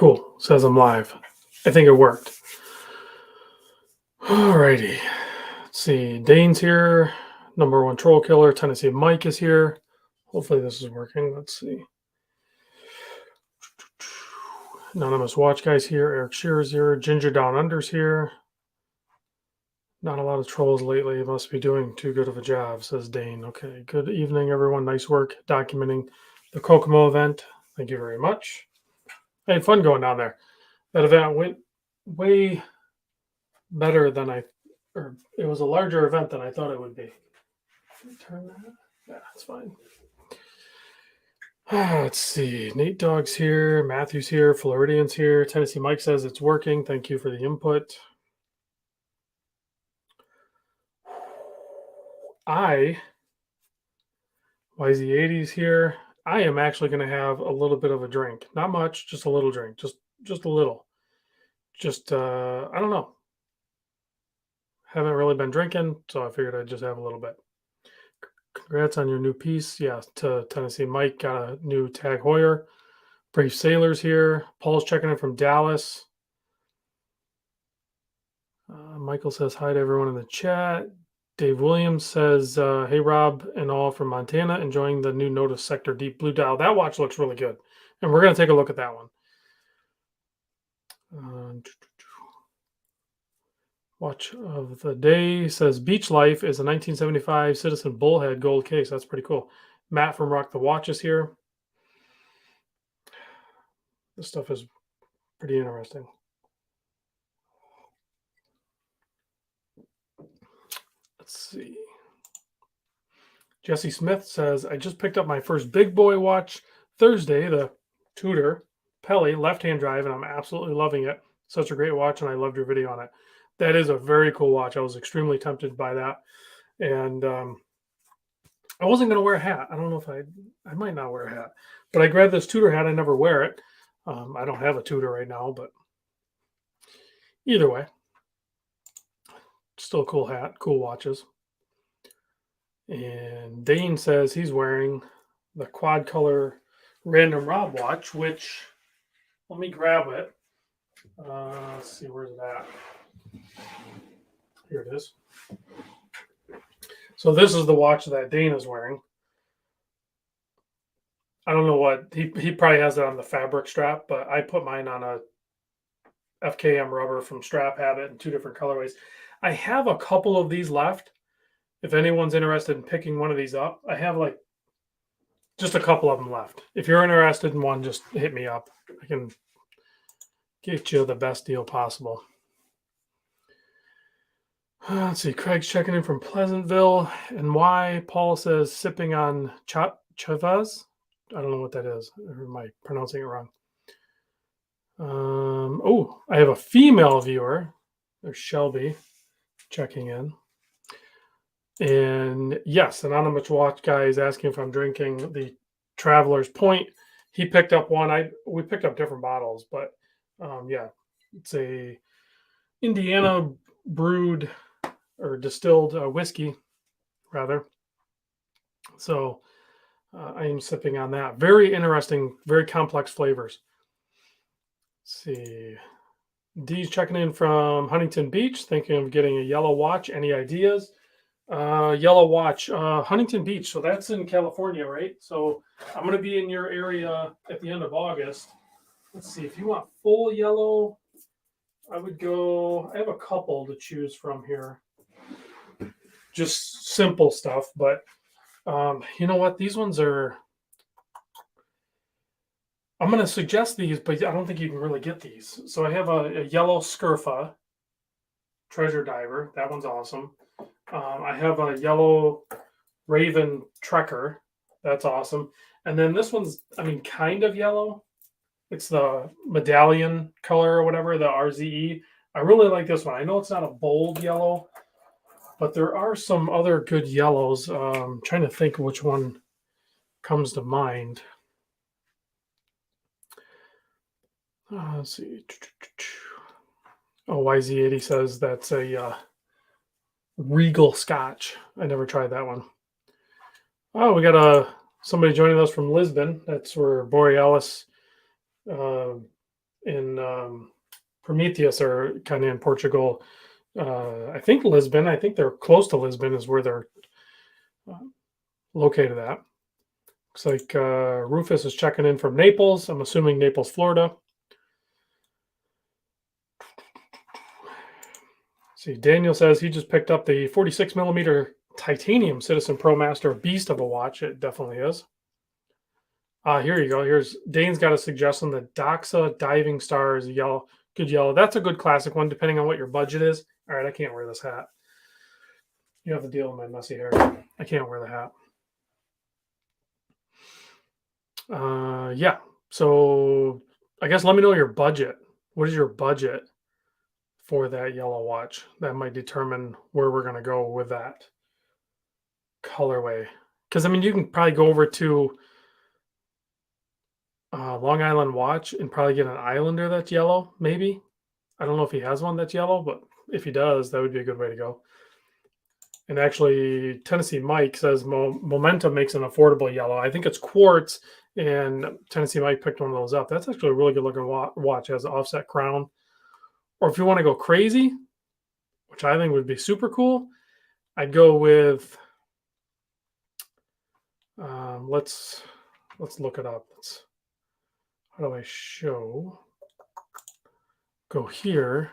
Cool. Says I'm live. I think it worked. Alrighty. Let's see. Dane's here. Number one troll killer. Tennessee Mike is here. Hopefully this is working. Let's see. Anonymous Watch Guy's here. Eric Shearer's here. Ginger Down Under's here. Not a lot of trolls lately. You must be doing too good of a job, says Dane. Okay. Good evening, everyone. Nice work documenting the Kokomo event. Thank you very much. I had fun going down there. That event went way better than it was a larger event than I thought it would be. Can I turn that? Yeah, that's fine. Let's see. Nate Dogg's here. Matthew's here. Floridian's here. Tennessee Mike says it's working. Thank you for the input. YZ80's here. I am actually going to have a little bit of a drink. Not much, just a little drink. Just a little. I don't know. Haven't really been drinking, so I figured I'd just have a little bit. Congrats on your new piece. Yeah, to Tennessee Mike, got a new Tag Heuer. Brave Sailors here. Paul's checking in from Dallas. Michael says hi to everyone in the chat. Dave Williams says, hey, Rob and all from Montana, enjoying the new Notice Sector Deep Blue Dial. That watch looks really good. And we're going to take a look at that one. Watch of the day says Beach Life is a 1975 Citizen Bullhead gold case. That's pretty cool. Matt from Rock the Watch is here. This stuff is pretty interesting. Let's see. Jesse Smith says, I just picked up my first big boy watch Thursday, the Tudor Pelly left-hand drive, and I'm absolutely loving it. Such a great watch, and I loved your video on it. That is a very cool watch. I was extremely tempted by that. And I wasn't going to wear a hat. I don't know if I might not wear a hat. But I grabbed this Tudor hat. I never wear it. I don't have a Tudor right now, but either way, still a cool hat, cool watches. And Dane says he's wearing the quad color Random Rob watch, which, let me grab it. Let's see, where's it at? Here it is. So this is the watch that Dane is wearing. I don't know what, he probably has it on the fabric strap, but I put mine on a FKM rubber from Strap Habit in two different colorways. I have a couple of these left. If anyone's interested in picking one of these up, I have like just a couple of them left. If you're interested in one, just hit me up. I can get you the best deal possible. Let's see. Craig's checking in from Pleasantville. And why? Paul says sipping on Chavez. I don't know what that is. Or am I pronouncing it wrong? I have a female viewer. There's Shelby checking in. And yes, Anonymous Watch Guy is asking if I'm drinking the Traveler's Point. He picked up one. We picked up different bottles, but yeah, it's a Indiana brewed or distilled whiskey, rather. So I am sipping on that. Very interesting, very complex flavors. Let's see. Dee's checking in from Huntington Beach, thinking of getting a yellow watch. Any ideas? Yellow watch, Huntington Beach. So that's in California, right? So I'm going to be in your area at the end of August. Let's see. If you want full yellow, I would go. I have a couple to choose from here. Just simple stuff, but you know what? These ones are. I'm going to suggest these, but I don't think you can really get these. So I have a yellow Scurfa Treasure Diver. That one's awesome. I have a yellow Raven Trekker. That's awesome. And then this one's, kind of yellow. It's the medallion color or whatever, the RZE. I really like this one. I know it's not a bold yellow, but there are some other good yellows. I'm trying to think which one comes to mind. Let's see. Oh, YZ80 says that's a Regal Scotch. I never tried that one. Oh, we got somebody joining us from Lisbon. That's where Borealis in Prometheus are kind of in Portugal. I think Lisbon. I think they're close to Lisbon is where they're uh, located at. Looks like Rufus is checking in from Naples. I'm assuming Naples, Florida. See, Daniel says he just picked up the 46 millimeter titanium Citizen Pro Master beast of a watch. It definitely is. Here you go. Here's Dane's got a suggestion. The Doxa Diving Star is yellow. Good yellow. That's a good classic one, depending on what your budget is. All right, I can't wear this hat. You have to deal with my messy hair. I can't wear the hat. Yeah. So I guess let me know your budget. What is your budget for that yellow watch? That might determine where we're going to go with that colorway. Because I mean, you can probably go over to Long Island Watch and probably get an Islander that's yellow, maybe. I don't know if he has one that's yellow, but if he does, that would be a good way to go. And actually, Tennessee Mike says Momentum makes an affordable yellow. I think it's quartz, and Tennessee Mike picked one of those up. That's actually a really good looking watch. It has an offset crown. Or if you want to go crazy, which I think would be super cool, I'd go with. Let's look it up. How do I show? Go here,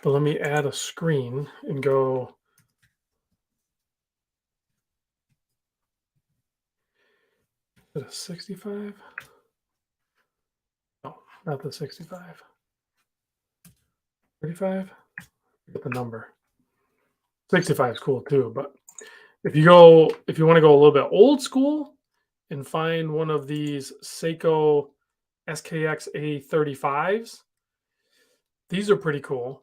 but let me add a screen and go. Is it a 65? No, not the 65. 35? Get the number. 65 is cool too, but if you want to go a little bit old school and find one of these Seiko SKX A35s, these are pretty cool.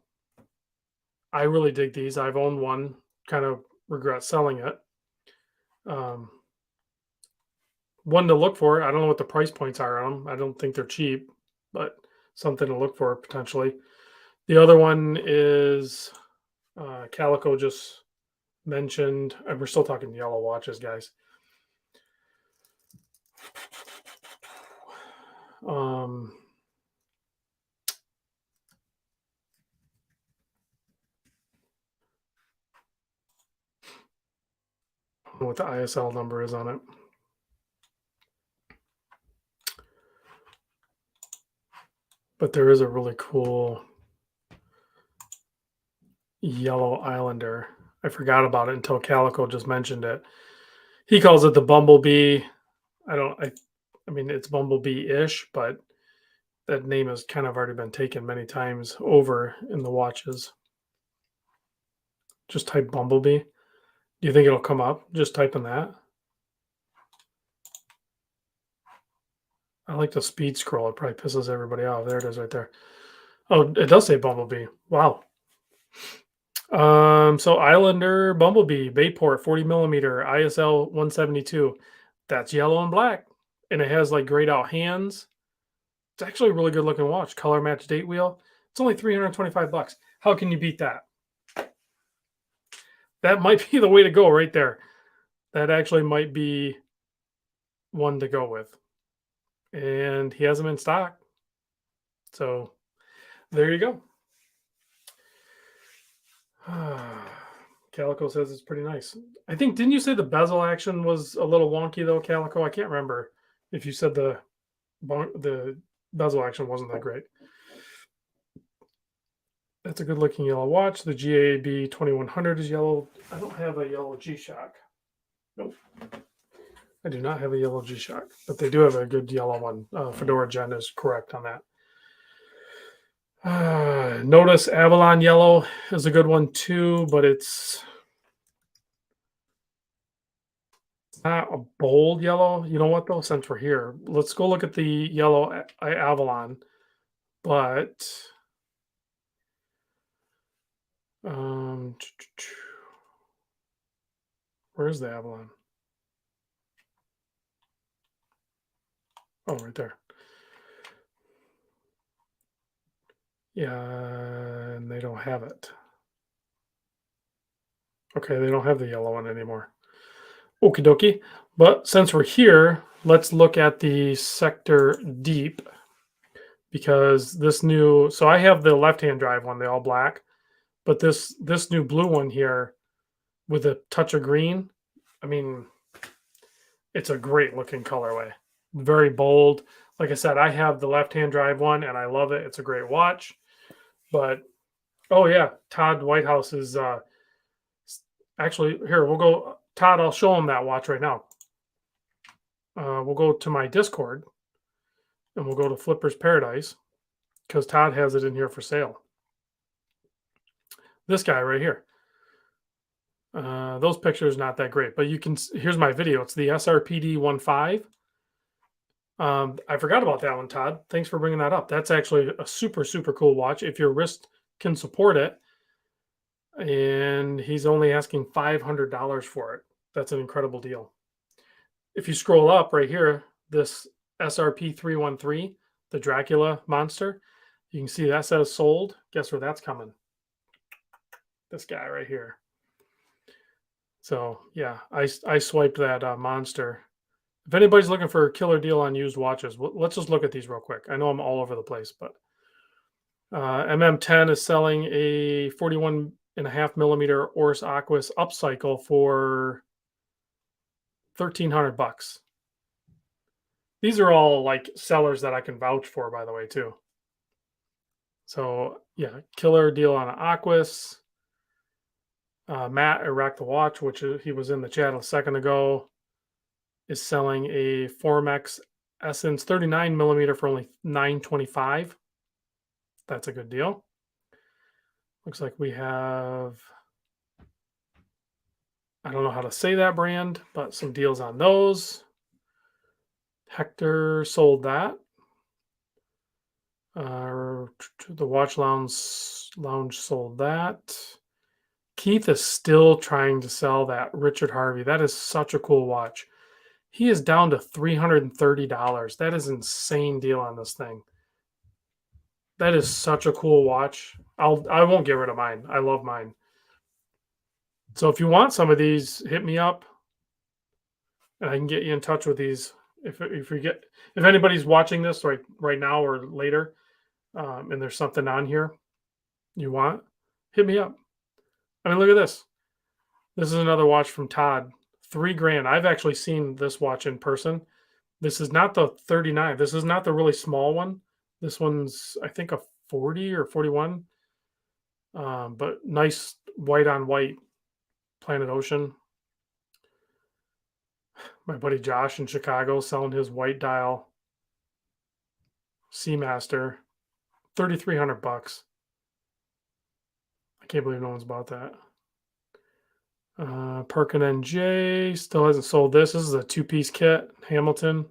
I really dig these. I've owned one, kind of regret selling it. One to look for. I don't know what the price points are on them. I don't think they're cheap, but something to look for potentially. The other one is Calico just mentioned. We're still talking yellow watches, guys. I don't know what the ISL number is on it. But there is a really cool yellow Islander. I forgot about it until Calico just mentioned it. He calls it the Bumblebee. I mean, it's Bumblebee-ish, but that name has kind of already been taken many times over in the watches. Just type Bumblebee. Do you think it'll come up? Just typing that. I like the speed scroll. It probably pisses everybody off. There it is right there. Oh, it does say Bumblebee. Wow. So Islander Bumblebee, Bayport, 40 millimeter, ISL 172. That's yellow and black. And it has like grayed out hands. It's actually a really good looking watch. Color match date wheel. It's only $325. How can you beat that? That might be the way to go right there. That actually might be one to go with. And he has them in stock. So there you go. Calico says it's pretty nice. I think, didn't you say the bezel action was a little wonky though, Calico? I can't remember if you said the bezel action wasn't that great. That's a good looking yellow watch. The GAB 2100 is yellow. I don't have a yellow G-Shock. Nope. I do not have a yellow G-Shock, but they do have a good yellow one. Fedora Gen is correct on that. Notice Avalon yellow is a good one too, but it's not a bold yellow. You know what though? Since we're here, let's go look at the yellow Avalon. But where's the Avalon? Oh, right there. Yeah, and they don't have it. Okay, they don't have the yellow one anymore. Okie dokie. But since we're here, let's look at the Sector Deep. because this new, so I have the left-hand drive one, the all black, but this new blue one here with a touch of green, I mean, it's a great looking colorway. Very bold. Like I said, I have the left-hand drive one and I love it. It's a great watch. But oh yeah, Todd Whitehouse is actually here. We'll go. Todd, I'll show him that watch right now. We'll go to my Discord and we'll go to Flipper's Paradise because Todd has it in here for sale. This guy right here. Those pictures not that great, but you can. Here's my video. It's the SRPD 15. I forgot about that one, Todd. Thanks for bringing that up. That's actually a super super cool watch if your wrist can support it. And he's only asking $500 for it. That's an incredible deal. If you scroll up right here, this SRP 313, the Dracula monster, you can see that says sold. Guess where that's coming? This guy right here. So yeah, I swiped that monster. If anybody's looking for a killer deal on used watches, let's just look at these real quick. I know I'm all over the place, but MM10 is selling a 41.5 millimeter Oris Aquis upcycle for $1,300. These are all like sellers that I can vouch for, by the way, too. So yeah, killer deal on an Aquis. Matt Iraq the Watch, which he was in the chat a second ago, is selling a Formex Essence 39 millimeter for only $925. That's a good deal. Looks like we have, I don't know how to say that brand, but some deals on those. Hector sold that. The Watch Lounge sold that. Keith is still trying to sell that Richard Harvey. That is such a cool watch. He is down to $330. That is an insane deal on this thing. That is such a cool watch. I won't get rid of mine. I love mine. So if you want some of these, hit me up, and I can get you in touch with these. If anybody's watching this right now or later, and there's something on here you want, hit me up. I mean, look at this. This is another watch from Todd. $3,000. I've actually seen this watch in person. This is not the 39. This is not the really small one. This one's, I think, a 40 or 41. But nice white on white Planet Ocean. My buddy Josh in Chicago selling his white dial Seamaster, $3,300. I can't believe no one's bought that. Perkin NJ still hasn't sold this. This is a two-piece kit, Hamilton.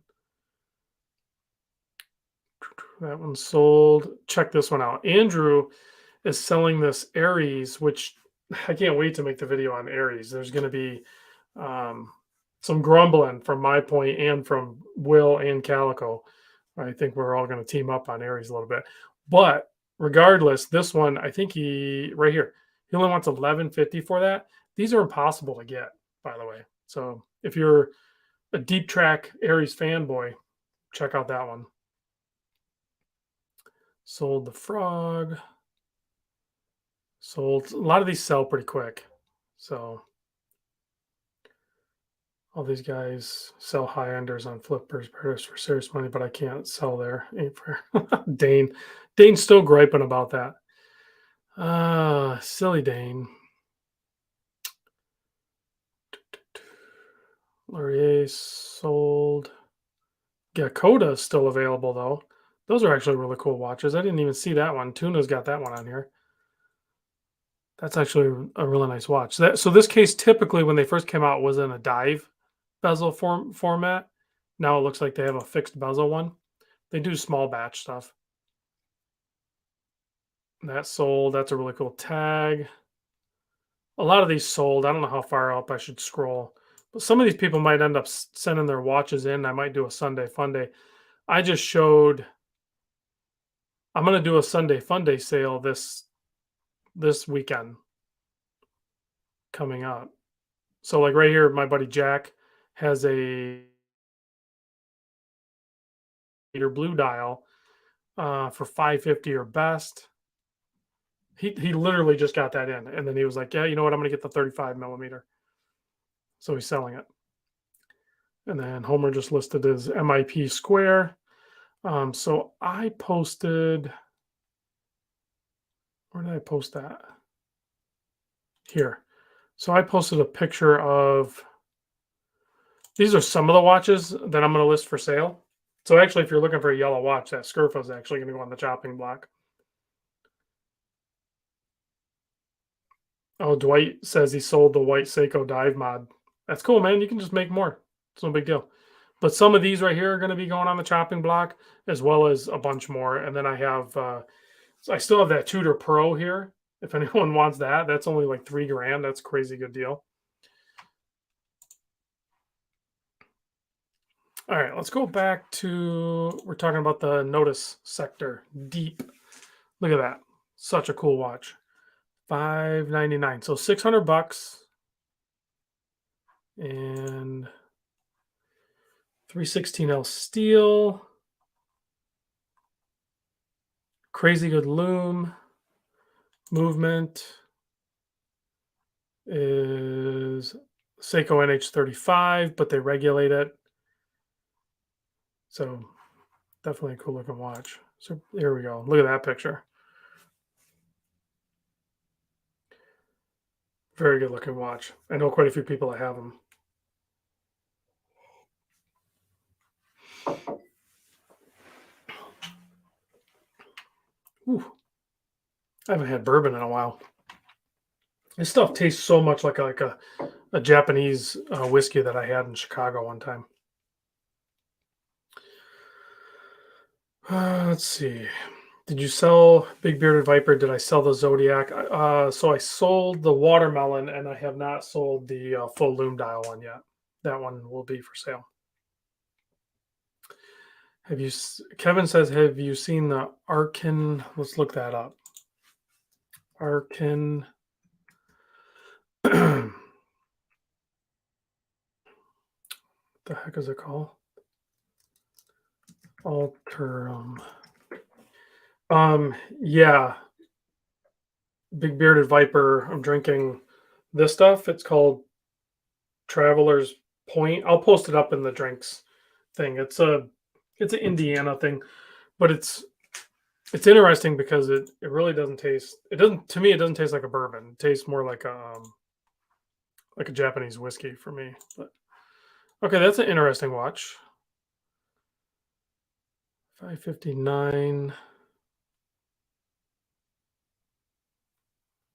That one's sold. Check this one out. Andrew is selling this Aries, which I can't wait to make the video on Aries. There's going to be some grumbling from my point and from Will and Calico. I think we're all going to team up on Aries a little bit. But regardless, this one, I think right here, he only wants $1,150 for that. These are impossible to get, by the way. So if you're a Deep Track Aries fanboy, check out that one. Sold the Frog. Sold. A lot of these sell pretty quick. So all these guys sell high-enders on Flipper's Paradise for serious money, but I can't sell there. Ain't fair. Dane. Dane's still griping about that. Silly Dane. Laurier sold. Gakoda is still available, though. Those are actually really cool watches. I didn't even see that one. Tuna's got that one on here. That's actually a really nice watch. So this case, typically, when they first came out, was in a dive bezel format. Now it looks like they have a fixed bezel one. They do small batch stuff. That sold. That's a really cool tag. A lot of these sold. I don't know how far up I should scroll. But some of these people might end up sending their watches in. I might do a Sunday Fun Day. I just showed. I'm going to do a Sunday Fun Day sale this weekend coming up. So like right here, my buddy Jack has a blue dial. for 550 or best. He literally just got that in, and then he was like, "Yeah, you know what? I'm gonna get the 35 millimeter." So he's selling it. And then Homer just listed his MIP square. So I posted. Where did I post that? Here. So I posted a picture of. These are some of the watches that I'm going to list for sale. So actually, if you're looking for a yellow watch, that Scurfa is actually going to go on the chopping block. Oh, Dwight says he sold the white Seiko dive mod. That's cool, man. You can just make more. It's no big deal. But some of these right here are going to be going on the chopping block, as well as a bunch more. And then I have, so I still have that Tudor Pro here. If anyone wants that, that's only like $3,000. That's a crazy good deal. All right, let's go back to, we're talking about the Notice sector, deep. Look at that. Such a cool watch. $599. So $600 and 316L steel. Crazy good loom. Movement is Seiko NH35, but they regulate it. So definitely a cool looking watch. So here we go. Look at that picture. Very good looking watch. I know quite a few people that have them. Ooh. I haven't had bourbon in a while. This stuff tastes so much like a Japanese whiskey that I had in Chicago one time. Let's see. Did you sell Big Bearded Viper? Did I sell the Zodiac? So I sold the Watermelon, and I have not sold the full loom dial one yet. That one will be for sale. Have you? Kevin says, have you seen the Arkin? Let's look that up. Arkin. The heck is it called? Alterum. Yeah. Big Bearded Viper. I'm drinking this stuff. It's called Traveler's Point. I'll post it up in the drinks thing. It's an Indiana thing, but it's interesting because it really doesn't taste. It doesn't, to me. It doesn't taste like a bourbon. It tastes more like a Japanese whiskey for me. But okay, that's an interesting watch. 559.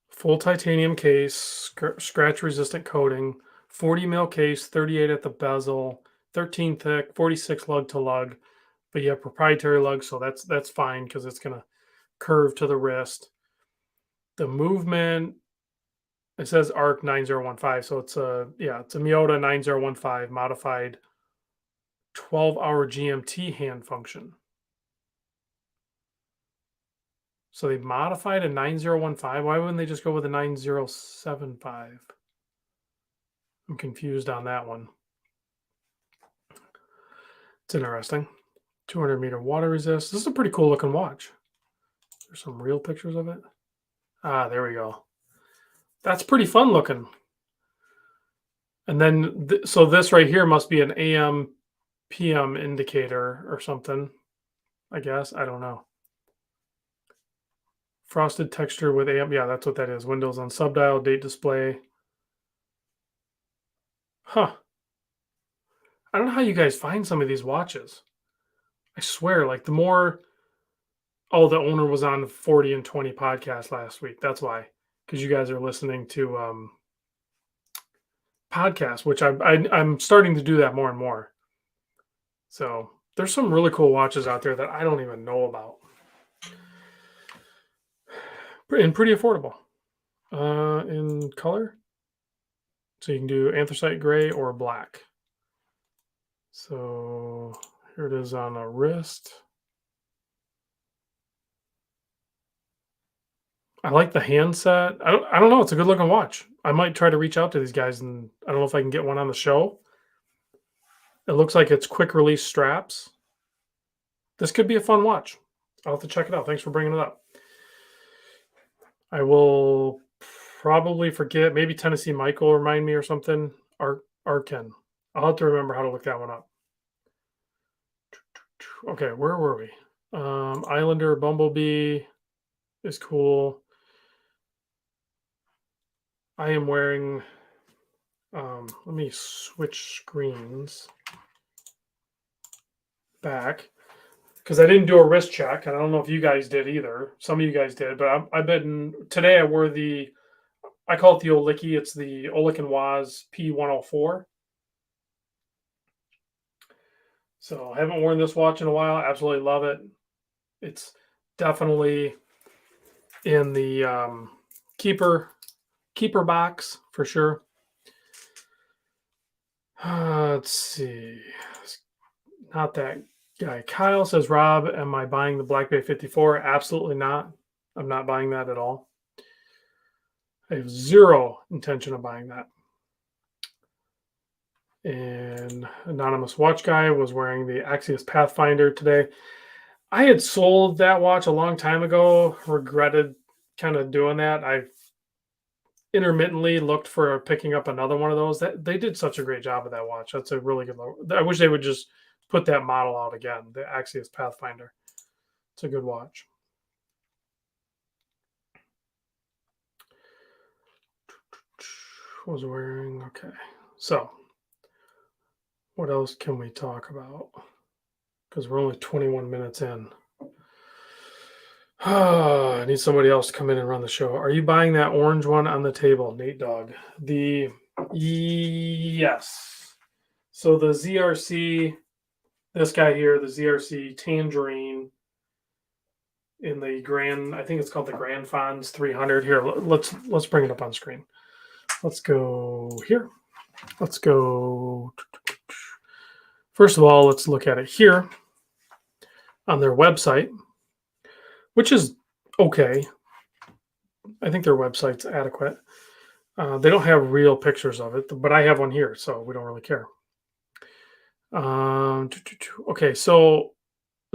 Full titanium case, scratch resistant coating, 40 mil case, 38 at the bezel, 13 thick, 46 lug to lug. But you have proprietary lug, so that's fine because it's gonna curve to the wrist. The movement, it says ARC 9015, so it's a Miyota 9015 modified 12-hour GMT hand function. So they modified a 9015. Why wouldn't they just go with a 9075? I'm confused on that one. It's interesting. 200-meter water resist. This is a pretty cool looking watch. There's some real pictures of it. Ah, there we go. That's pretty fun looking. And then, so this right here must be an AM, PM indicator or something. I guess. I don't know. Frosted texture with AM. Yeah, that's what that is. Windows on subdial, date display. Huh. I don't know how you guys find some of these watches. I swear, like the more. Oh, the owner was on the 40 and 20 podcast last week. That's why, because you guys are listening to podcasts, which I'm starting to do that more and more. So there's some really cool watches out there that I don't even know about, and pretty affordable in color. So you can do anthracite gray or black. So here it is on a wrist. I like the handset. I don't know. It's a good looking watch. I might try to reach out to these guys, and I don't know if I can get one on the show. It looks like it's quick release straps. This could be a fun watch. I'll have to check it out. Thanks for bringing it up. I will probably forget. Maybe Tennessee Mike will remind me or something. Arken. I'll have to remember how to look that one up. Okay, where were we? Islander Bumblebee is cool. I am wearing. Let me switch screens back because I didn't do a wrist check. And I don't know if you guys did either. Some of you guys did, but I've been today. I wore the. I call it the Olicki. It's the Olik and Waz P104. So I haven't worn this watch in a while. Absolutely love it. It's definitely in the keeper box for sure. Let's see. Not that guy. Kyle says, Rob, am I buying the Black Bay 54? Absolutely not. I'm not buying that at all. I have zero intention of buying that. And Anonymous Watch Guy was wearing the Axios Pathfinder today. I had sold that watch a long time ago, regretted kind of doing that. I intermittently looked for picking up another one of those. That they did such a great job of that watch. That's a really good one. I wish they would just put that model out again, the Axios Pathfinder. It's a good watch. Was wearing okay. So, what else can we talk about? Because we're only 21 minutes in. I need somebody else to come in and run the show. Are you buying that orange one on the table, Nate Dogg? Yes. So the ZRC, this guy here, the ZRC Tangerine in the Grand, I think it's called the Grand Fonds 300. Here, let's bring it up on screen. Let's go here. Let's go. First of all, let's look at it here on their website, which is okay. I think their website's adequate. They don't have real pictures of it, but I have one here, so we don't really care. Okay, so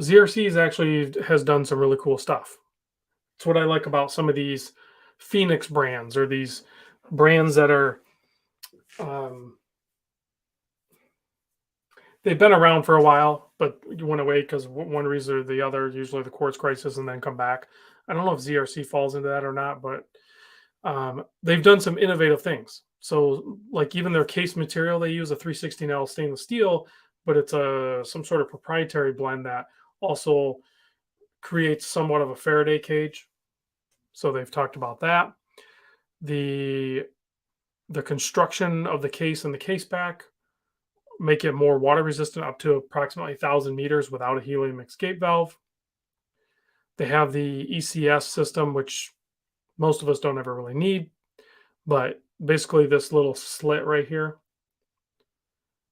ZRC has done some really cool stuff. It's what I like about some of these Phoenix brands or these brands that are they've been around for a while, but you went away because one reason or the other, usually the quartz crisis, and then come back. I don't know if ZRC falls into that or not, but they've done some innovative things. So, like even their case material, they use a 316L stainless steel, but it's some sort of proprietary blend that also creates somewhat of a Faraday cage. So they've talked about that. The construction of the case and the case back make it more water resistant up to approximately 1,000 meters without a helium escape valve. They have the ECS system, which most of us don't ever really need, but basically this little slit right here,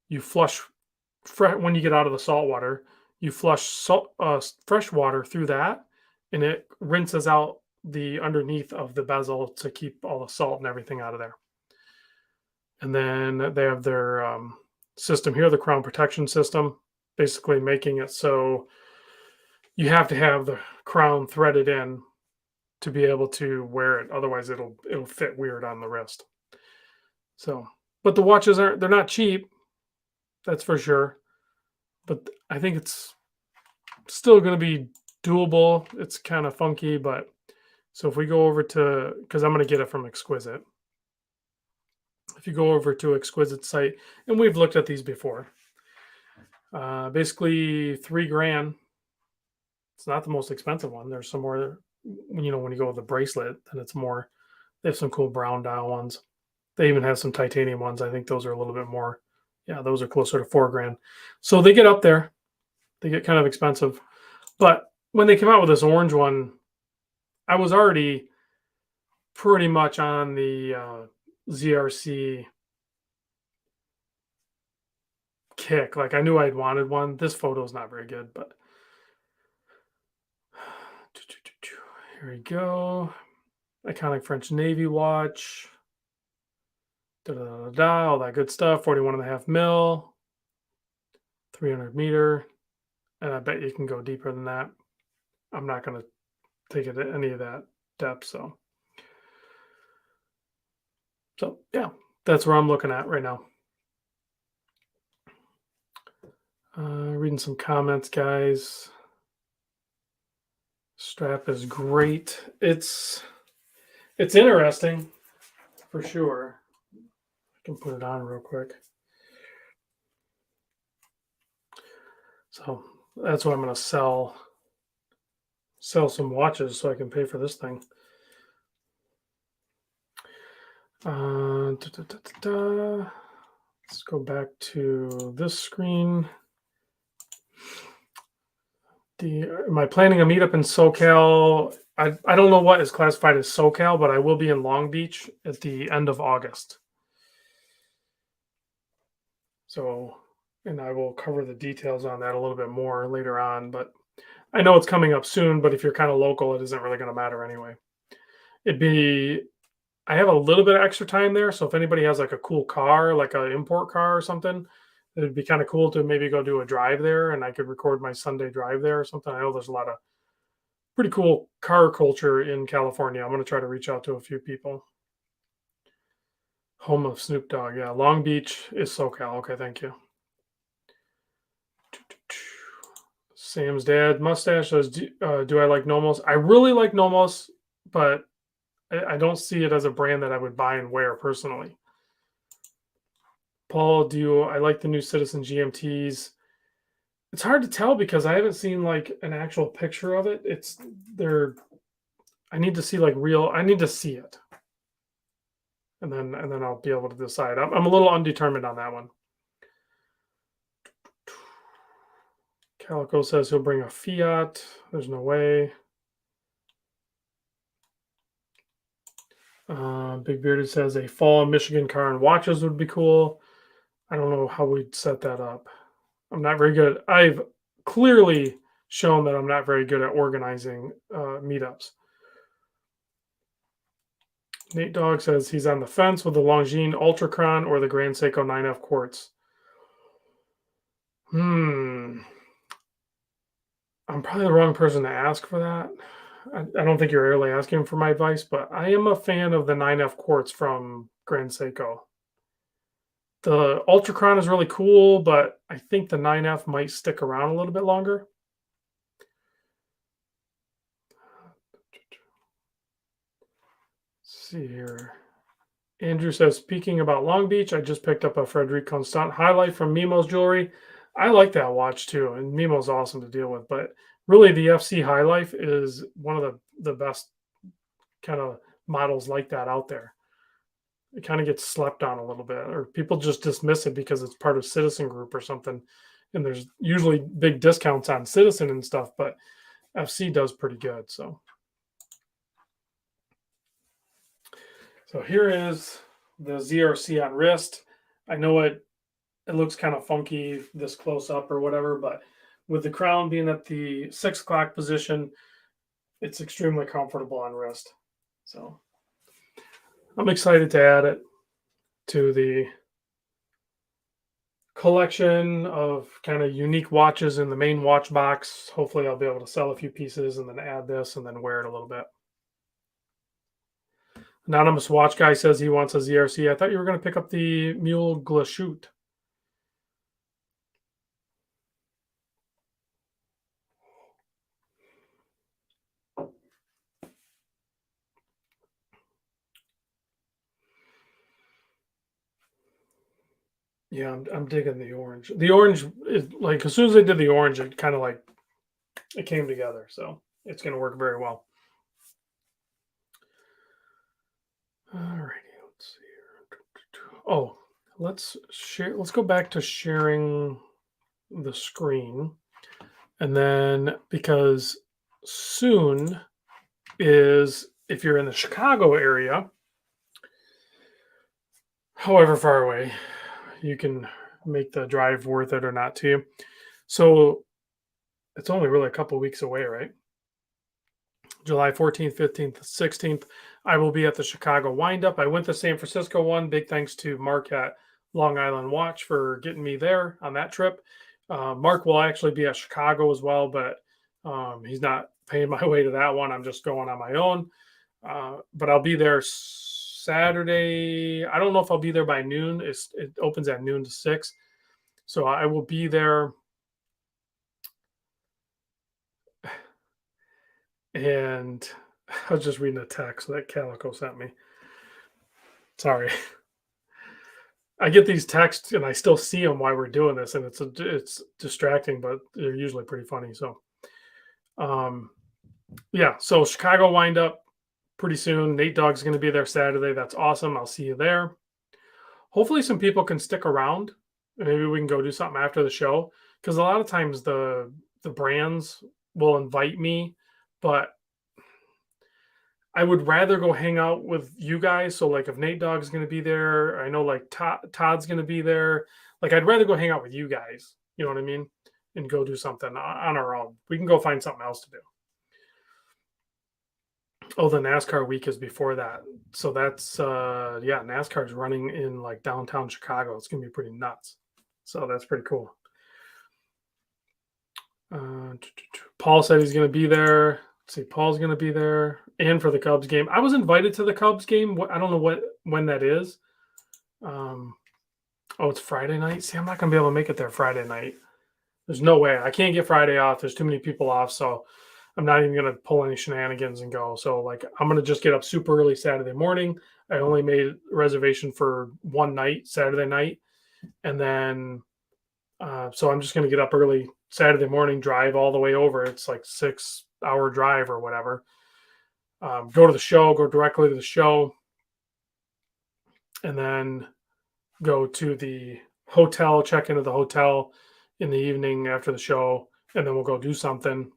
you flush when you get out of the salt water, you flush fresh water through that, and it rinses out the underneath of the bezel to keep all the salt and everything out of there. And then they have their system here, the crown protection system, basically making it so you have to have the crown threaded in to be able to wear it. Otherwise, it'll fit weird on the wrist. So, but the watches they're not cheap, that's for sure. But I think it's still going to be doable. It's kind of funky, but so if we go over to, because I'm going to get it from Exquisite. If you go over to Exquisite site, and we've looked at these before, basically $3,000. It's not the most expensive one. There's some more, when you go with the bracelet, then it's more. They have some cool brown dial ones. They even have some titanium ones. I think those are a little bit more. Yeah, those are closer to $4,000. So they get up there. They get kind of expensive. But when they came out with this orange one, I was already pretty much on the ZRC kick. Like I knew I'd wanted one. This photo is not very good, but here we go. Iconic French Navy watch. All that good stuff. 41.5 mil, 300 meter. And I bet you can go deeper than that. I'm not going to take it at any of that depth. So yeah, that's where I'm looking at right now. Reading some comments, guys. Strap is great. It's interesting for sure. I can put it on real quick. So that's why I'm going to sell some watches so I can pay for this thing. Let's go back to this screen. Am I planning a meetup in SoCal? I don't know what is classified as SoCal, but I will be in Long Beach at the end of August. So, and I will cover the details on that a little bit more later on. But I know it's coming up soon, but if you're kind of local, it isn't really going to matter anyway. I have a little bit of extra time there. So if anybody has like a cool car, like an import car or something, it'd be kind of cool to maybe go do a drive there and I could record my Sunday drive there or something. I know there's a lot of pretty cool car culture in California. I'm going to try to reach out to a few people. Home of Snoop Dogg. Yeah. Long Beach is SoCal. Okay. Thank you. Sam's dad mustache says, do I like Nomos? I really like Nomos, but I don't see it as a brand that I would buy and wear personally. Paul, I like the new Citizen GMTs? It's hard to tell because I haven't seen like an actual picture of it. I need to see like real. I need to see it, and then I'll be able to decide. I'm a little undetermined on that one. Calico says he'll bring a Fiat. There's no way. Big Bearded says a fall Michigan car and watches would be cool. I don't know how we'd set that up. I'm not very good. I've clearly shown that I'm not very good at organizing meetups. Nate Dogg says he's on the fence with the Longines Ultracron or the Grand Seiko 9F Quartz. I'm probably the wrong person to ask for that. I don't think you're really asking for my advice, but I am a fan of the 9F Quartz from Grand Seiko. The Ultracron is really cool, but I think the 9F might stick around a little bit longer. Let's see here. Andrew says, speaking about Long Beach, I just picked up a Frederic Constant highlight from Mimo's Jewelry. I like that watch too, and Mimo's awesome to deal with. But really, the FC High Life is one of the best kind of models like that out there. It kind of gets slept on a little bit, or people just dismiss it because it's part of Citizen Group or something. And there's usually big discounts on Citizen and stuff, but FC does pretty good. So here is the ZRC on wrist. I know it looks kind of funky this close up or whatever, but with the crown being at the 6 o'clock position, it's extremely comfortable on wrist. So I'm excited to add it to the collection of kind of unique watches in the main watch box. Hopefully I'll be able to sell a few pieces and then add this and then wear it a little bit. Anonymous Watch Guy says he wants a ZRC. I thought you were going to pick up the Mule Glashute. Yeah, I'm digging the orange. The orange is like, as soon as they did the orange, it kind of like it came together. So it's going to work very well. All righty, let's see here. Oh, let's share. Let's go back to sharing the screen, and then because soon is, if you're in the Chicago area, however far away, you can make the drive worth it or not to you. So it's only really a couple weeks away, right? July 14th, 15th, 16th, I will be at the Chicago Windup. I went to San Francisco one. Big thanks to Mark at Long Island Watch for getting me there on that trip. Mark will actually be at Chicago as well, but he's not paying my way to that one. I'm just going on my own. But I'll be there Saturday. I don't know if I'll be there by noon. It opens at noon to 6. So I will be there. And I was just reading a text that Calico sent me. Sorry. I get these texts and I still see them while we're doing this, and it's distracting, but they're usually pretty funny. So, um, yeah. So Chicago wind up pretty soon. Nate Dogg's going to be there Saturday. That's awesome. I'll see you there. Hopefully, some people can stick around. Maybe we can go do something after the show, because a lot of times the brands will invite me, but I would rather go hang out with you guys. So, like, if Nate Dogg's going to be there, I know like Todd's going to be there. Like, I'd rather go hang out with you guys. You know what I mean? And go do something on our own. We can go find something else to do. Oh, the NASCAR week is before that. So that's yeah, NASCAR's running in like downtown Chicago. It's gonna be pretty nuts. So that's pretty cool. Paul said he's gonna be there. Let's see, Paul's gonna be there and for the Cubs game. I was invited to the Cubs game. I don't know when that is. Oh, it's Friday night. See, I'm not gonna be able to make it there Friday night. There's no way. I can't get Friday off. There's too many people off, so I'm not even going to pull any shenanigans and go. So, like, I'm going to just get up super early Saturday morning. I only made a reservation for one night, Saturday night. And then, so I'm just going to get up early Saturday morning, drive all the way over. It's like 6-hour drive or whatever. Go to the show, go directly to the show, and then go to the hotel, check into the hotel in the evening after the show, and then we'll go do something.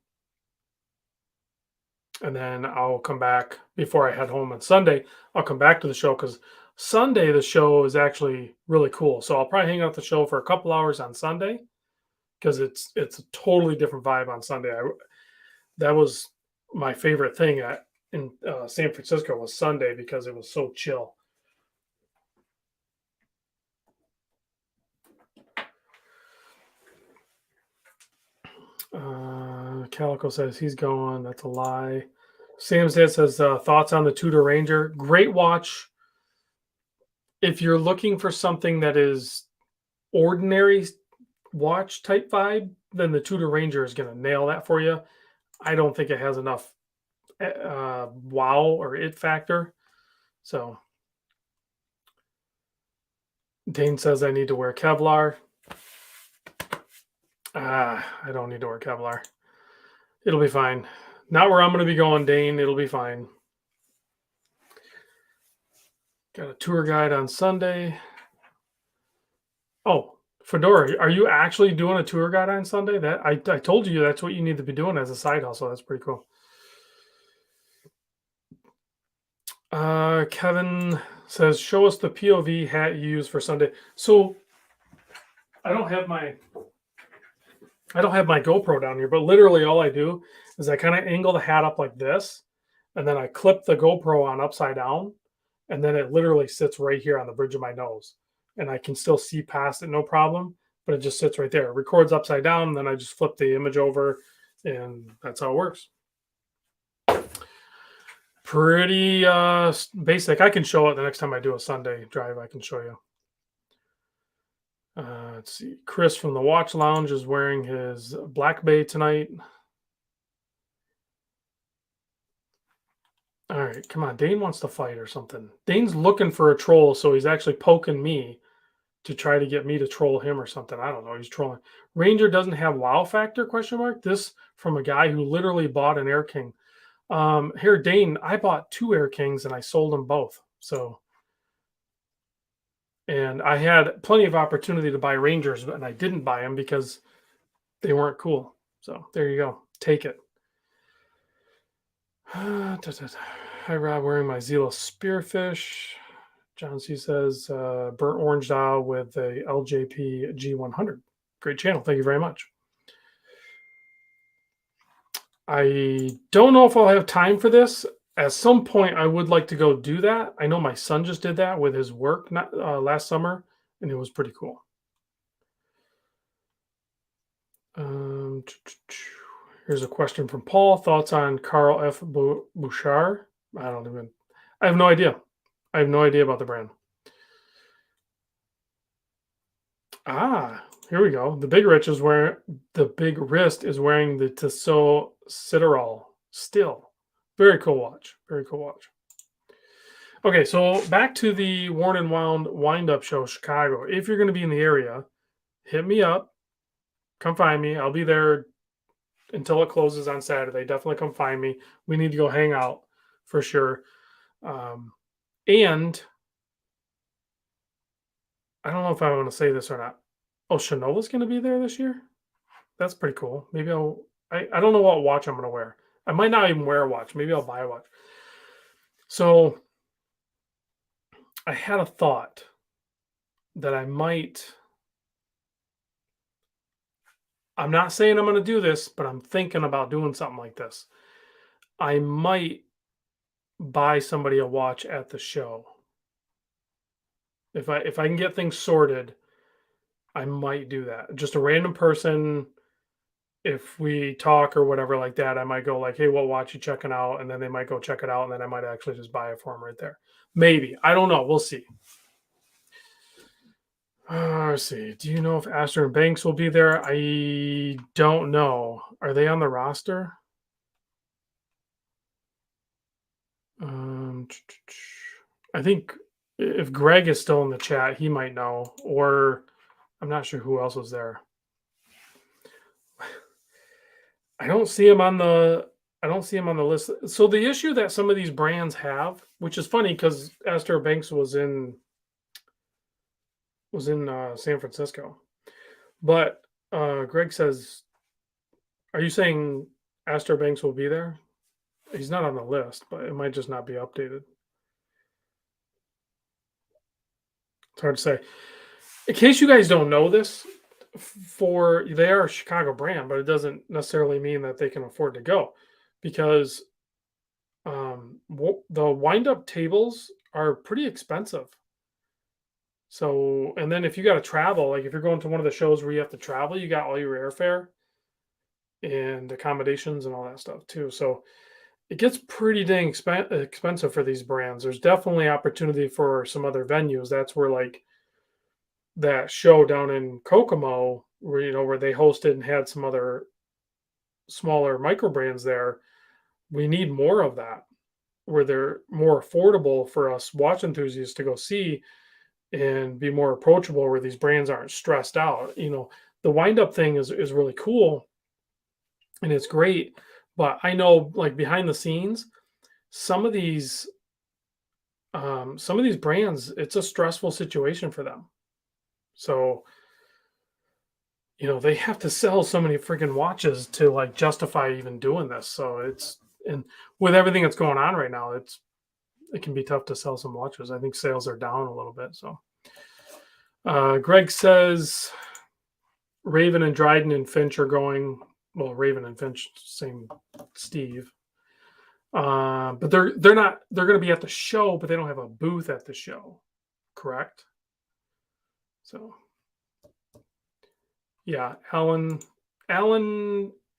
And then I'll come back before I head home on Sunday. I'll come back to the show because Sunday the show is actually really cool. So I'll probably hang out the show for a couple hours on Sunday because it's a totally different vibe on Sunday. That was my favorite thing in San Francisco was Sunday because it was so chill. Calico says he's going. That's a lie. Sam's Dad says thoughts on the Tudor Ranger. Great watch. If you're looking for something that is ordinary watch type vibe, then the Tudor Ranger is going to nail that for you. I don't think it has enough wow or it factor. So Dane says I need to wear Kevlar. I don't need to wear Kevlar. It'll be fine. Not where I'm going to be going, Dane. It'll be fine. Got a tour guide on Sunday. Oh, Fedora, are you actually doing a tour guide on Sunday? That I told you that's what you need to be doing as a side hustle. That's pretty cool. Kevin says, show us the POV hat you use for Sunday. So I don't have my GoPro down here, but literally all I do is I kind of angle the hat up like this, and then I clip the GoPro on upside down, and then it literally sits right here on the bridge of my nose, and I can still see past it, no problem, but it just sits right there. It records upside down, and then I just flip the image over, and that's how it works. Pretty basic. I can show it the next time I do a Sunday drive. I can show you. Let's see. Chris from the Watch Lounge is wearing his Black Bay tonight. All right, come on. Dane wants to fight or something. Dane's looking for a troll, so he's actually poking me to try to get me to troll him or something. I don't know. He's trolling. Ranger doesn't have wow factor, question mark. This from a guy who literally bought an Air King. Here, Dane, I bought 2 Air Kings and I sold them both. So, and I had plenty of opportunity to buy Rangers, and I didn't buy them because they weren't cool. So there you go. Take it. Hi, Rob, wearing my Zila Spearfish. John C says, burnt orange dial with a LJP G100. Great channel. Thank you very much. I don't know if I'll have time for this. At some point, I would like to go do that. I know my son just did that with his work last summer, and it was pretty cool. Here's a question from Paul. Thoughts on Carl F. Bouchard? I have no idea. I have no idea about the brand. Here we go. The Big Wrist is wearing the Tissot Citadel still. Very cool watch. Very cool watch. Okay, so back to the Worn and Wound Wind-Up Show, Chicago. If you're going to be in the area, hit me up. Come find me. I'll be there until it closes on Saturday. Definitely come find me. We need to go hang out for sure. And I don't know if I want to say this or not. Oh, Shinova's going to be there this year? That's pretty cool. Maybe I don't know what watch I'm going to wear. I might not even wear a watch. Maybe I'll buy a watch. So I had a thought that I'm not saying I'm going to do this, but I'm thinking about doing something like this. I might buy somebody a watch at the show. If I can get things sorted, I might do that. Just a random person, if we talk or whatever like that, I might go like, "Hey, what watch you checking out?" And then they might go check it out, and then I might actually just buy it for them right there. Maybe. I don't know. We'll see. Let's see. Do you know if Astor and Banks will be there? I don't know. Are they on the roster? I think if Greg is still in the chat, he might know, or I'm not sure who else was there. I don't see him on the list. So the issue that some of these brands have, which is funny because Astor Banks was in San Francisco, but Greg says, "Are you saying Astor Banks will be there?" He's not on the list, but it might just not be updated. It's hard to say. In case you guys don't know this, they are a Chicago brand, but it doesn't necessarily mean that they can afford to go, because the wind-up tables are pretty expensive. So, and then if you got to travel, like if you're going to one of the shows where you have to travel, you got all your airfare and accommodations and all that stuff too. So it gets pretty dang expensive for these brands. There's definitely opportunity for some other venues. That's where like that show down in Kokomo, where they hosted and had some other smaller micro brands there. We need more of that, where they're more affordable for us watch enthusiasts to go see and be more approachable, where these brands aren't stressed out. The wind up thing is really cool and it's great, but I know like behind the scenes, some of these brands, it's a stressful situation for them. So, they have to sell so many freaking watches to like justify even doing this. So and with everything that's going on right now, it can be tough to sell some watches. I think sales are down a little bit. So, Greg says Raven and Dryden and Finch are going. Well, Raven and Finch, same Steve. But they're not. They're going to be at the show, but they don't have a booth at the show. Correct. So, yeah, Alan,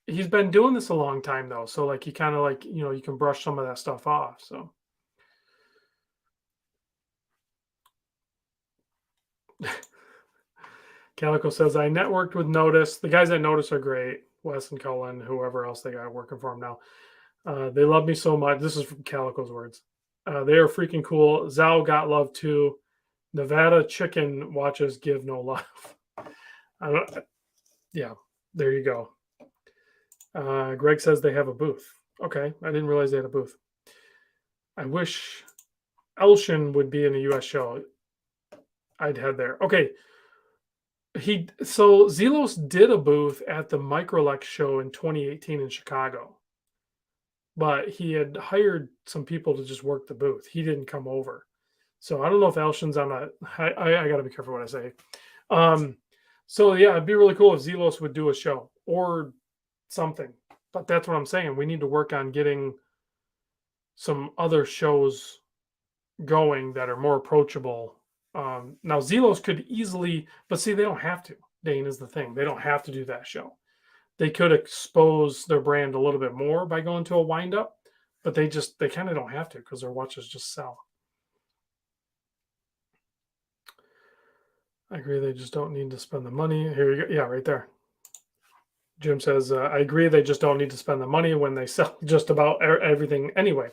he's been doing this a long time though. So like he kind of like you can brush some of that stuff off. So. Calico says, I networked with Notice. The guys at Notice are great. Wes and Cullen, whoever else they got working for them now. They love me so much. This is from Calico's words. They are freaking cool. Zhao got love too. Nevada chicken watches give no love. Yeah, there you go. Greg says they have a booth. Okay, I didn't realize they had a booth. I wish Elshin would be in a U.S. show. I'd head there. Okay. So Zelos did a booth at the Microlex show in 2018 in Chicago, but he had hired some people to just work the booth. He didn't come over. So I don't know if Elshin's on I got to be careful what I say. So yeah, it'd be really cool if Zelos would do a show or something, but that's what I'm saying. We need to work on getting some other shows going that are more approachable. Now Zelos could easily, but see, they don't have to. Dane is the thing. They don't have to do that show. they could expose their brand a little bit more by going to a wind up, but they kind of don't have to because their watches just sell. I agree. They just don't need to spend the money. Here you go. Yeah, right there. Jim says, I agree. They just don't need to spend the money when they sell just about everything anyway.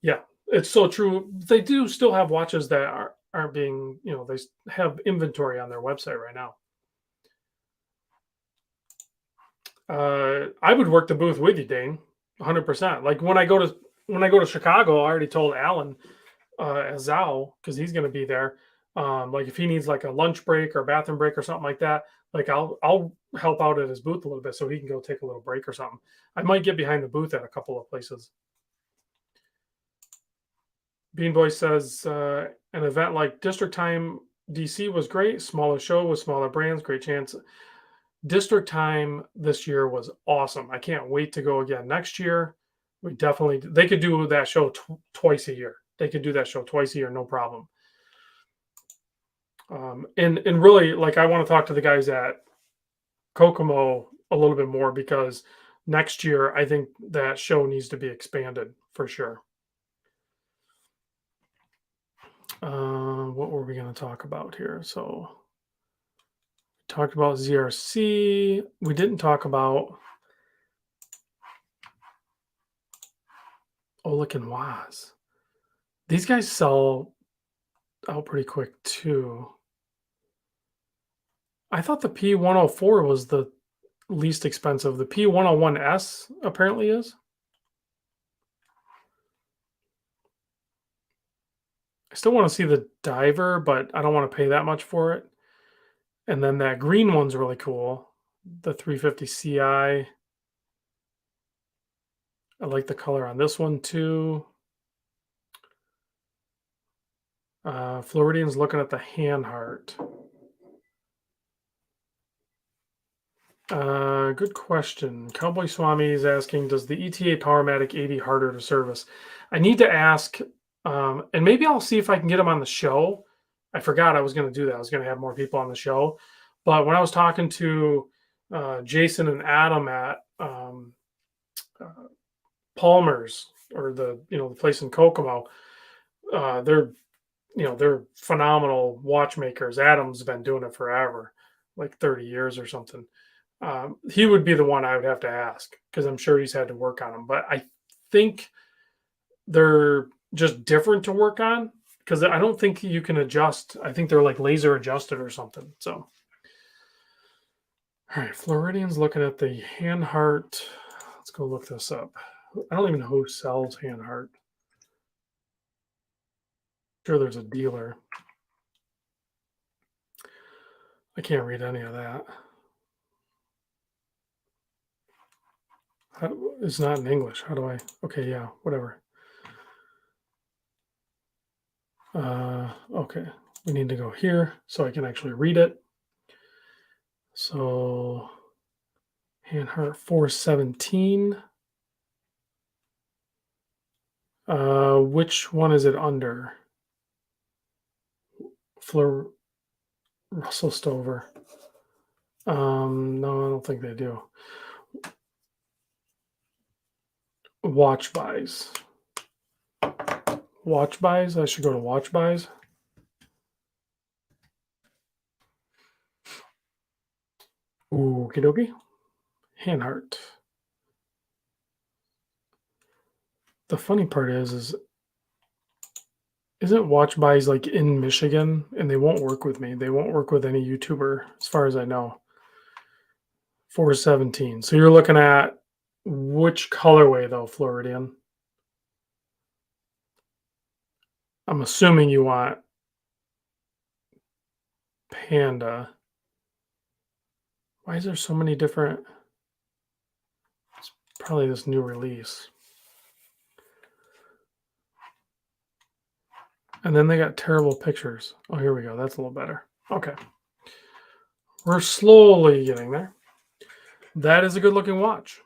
Yeah, it's so true. They do still have watches that aren't being, they have inventory on their website right now. I would work the booth with you, Dane, 100%. Like when I go to Chicago, I already told Alan Zhao because he's going to be there. Like if he needs like a lunch break or a bathroom break or something like that, like I'll help out at his booth a little bit so he can go take a little break or something. I might get behind the booth at a couple of places. Bean Boy says an event like District Time DC was great. Smaller show with smaller brands, great chance. District Time this year was awesome. I can't wait to go again next year. They could do that show twice a year. They could do that show twice a year, no problem. And really, like I want to talk to the guys at Kokomo a little bit more because next year I think that show needs to be expanded for sure. What were we going to talk about here? So we talked about ZRC. We didn't talk about Oleg and Waz. These guys sell out pretty quick too. I thought the P104 was the least expensive. The P101S apparently is. I still want to see the diver, but I don't want to pay that much for it. And then that green one's really cool. The 350 Ci. I like the color on this one too. Floridian's looking at the Hanhart. Good question. Cowboy Swami is asking, does the ETA Powermatic 80 harder to service? I need to ask, and maybe I'll see if I can get him on the show. I forgot I was going to do that. I was going to have more people on the show. But when I was talking to Jason and Adam at Palmer's or the place in Kokomo, they're phenomenal watchmakers. Adam's been doing it forever, like 30 years or something. He would be the one I would have to ask because I'm sure he's had to work on them. But I think they're just different to work on because I don't think you can adjust. I think they're like laser adjusted or something. So, all right, Floridian's looking at the Hanhart. Let's go look this up. I don't even know who sells Hanhart. Sure, there's a dealer. I can't read any of that. It's not in English. How do I? Okay, yeah, whatever. Okay, we need to go here so I can actually read it. So, Hanhart 417. Which one is it under? Russell Stover. No, I don't think they do. Watch buys. Watch buys. I should go to watch buys. Okie dokie. Hanhart. The funny part is isn't watch buys like in Michigan and they won't work with me. They won't work with any YouTuber as far as I know. 417. So you're looking at which colorway though, Floridian? I'm assuming you want Panda. Why is there so many different? It's probably this new release. And then they got terrible pictures. Oh, here we go. That's a little better. Okay. We're slowly getting there. That is a good looking watch.